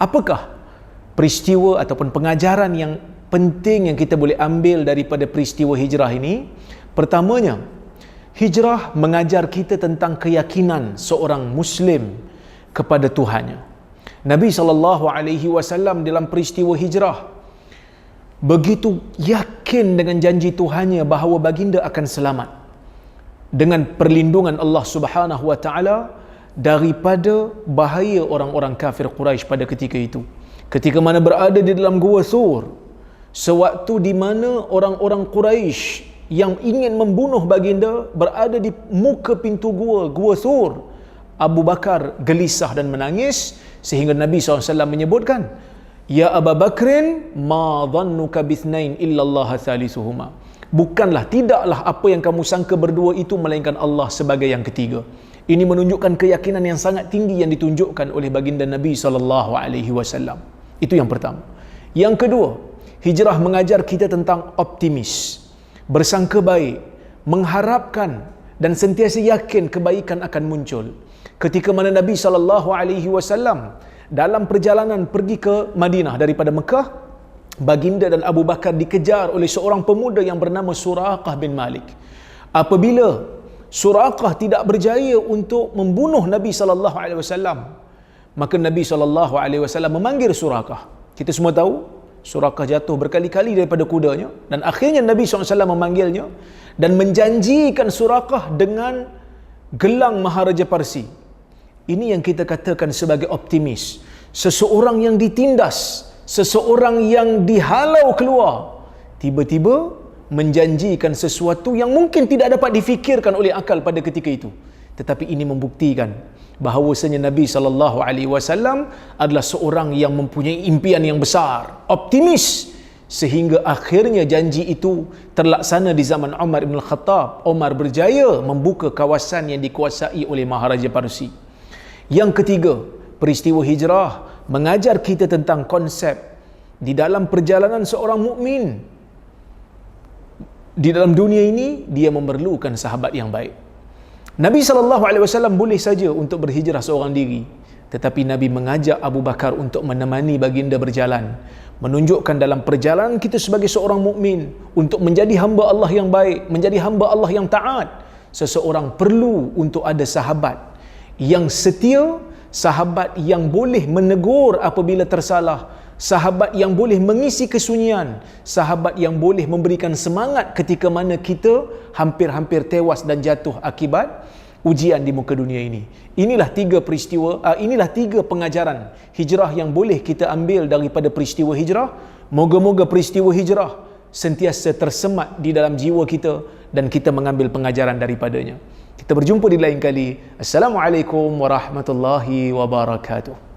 Apakah peristiwa ataupun pengajaran yang penting yang kita boleh ambil daripada peristiwa hijrah ini? Pertamanya, hijrah mengajar kita tentang keyakinan seorang Muslim kepada Tuhannya. Nabi SAW dalam peristiwa hijrah begitu yakin dengan janji Tuhannya bahawa baginda akan selamat dengan perlindungan Allah Subhanahu wa taala daripada bahaya orang-orang kafir Quraisy pada ketika itu. Ketika mana berada di dalam Gua Thur, sewaktu di mana orang-orang Quraisy yang ingin membunuh baginda berada di muka pintu Gua Thur, Abu Bakar gelisah dan menangis sehingga Nabi SAW menyebutkan, Ya Abu Bakrin, ma dhannuka bithnain illallah thalithuhuma. Bukanlah, tidaklah apa yang kamu sangka berdua itu melainkan Allah sebagai yang ketiga. Ini menunjukkan keyakinan yang sangat tinggi yang ditunjukkan oleh baginda Nabi SAW. Itu yang pertama. Yang kedua, hijrah mengajar kita tentang optimis, bersangka baik, mengharapkan dan sentiasa yakin kebaikan akan muncul. Ketika mana Nabi SAW dalam perjalanan pergi ke Madinah daripada Mekah, baginda dan Abu Bakar dikejar oleh seorang pemuda yang bernama Suraqah bin Malik. Apabila Suraqah tidak berjaya untuk membunuh Nabi SAW, maka Nabi SAW memanggil Suraqah. Kita semua tahu Suraqah jatuh berkali-kali daripada kudanya, dan akhirnya Nabi SAW memanggilnya dan menjanjikan Suraqah dengan gelang Maharaja Parsi. Ini yang kita katakan sebagai optimis. Seseorang yang ditindas, seseorang yang dihalau keluar, tiba-tiba menjanjikan sesuatu yang mungkin tidak dapat difikirkan oleh akal pada ketika itu. Tetapi ini membuktikan bahawasanya Nabi SAW adalah seorang yang mempunyai impian yang besar, optimis, sehingga akhirnya janji itu terlaksana di zaman Umar bin Khattab. Umar berjaya membuka kawasan yang dikuasai oleh Maharaja Parsi. Yang ketiga, peristiwa hijrah mengajar kita tentang konsep di dalam perjalanan seorang mukmin di dalam dunia ini, dia memerlukan sahabat yang baik. Nabi SAW boleh saja untuk berhijrah seorang diri, tetapi Nabi mengajak Abu Bakar untuk menemani baginda berjalan, menunjukkan dalam perjalanan kita sebagai seorang mukmin untuk menjadi hamba Allah yang baik, menjadi hamba Allah yang taat, seseorang perlu untuk ada sahabat yang setia, sahabat yang boleh menegur apabila tersalah, sahabat yang boleh mengisi kesunyian, sahabat yang boleh memberikan semangat ketika mana kita hampir-hampir tewas dan jatuh akibat ujian di muka dunia ini. Inilah tiga peristiwa, inilah tiga pengajaran hijrah yang boleh kita ambil daripada peristiwa hijrah. Moga-moga peristiwa hijrah sentiasa tersemat di dalam jiwa kita dan kita mengambil pengajaran daripadanya. Kita berjumpa di lain kali. Assalamualaikum warahmatullahi wabarakatuh.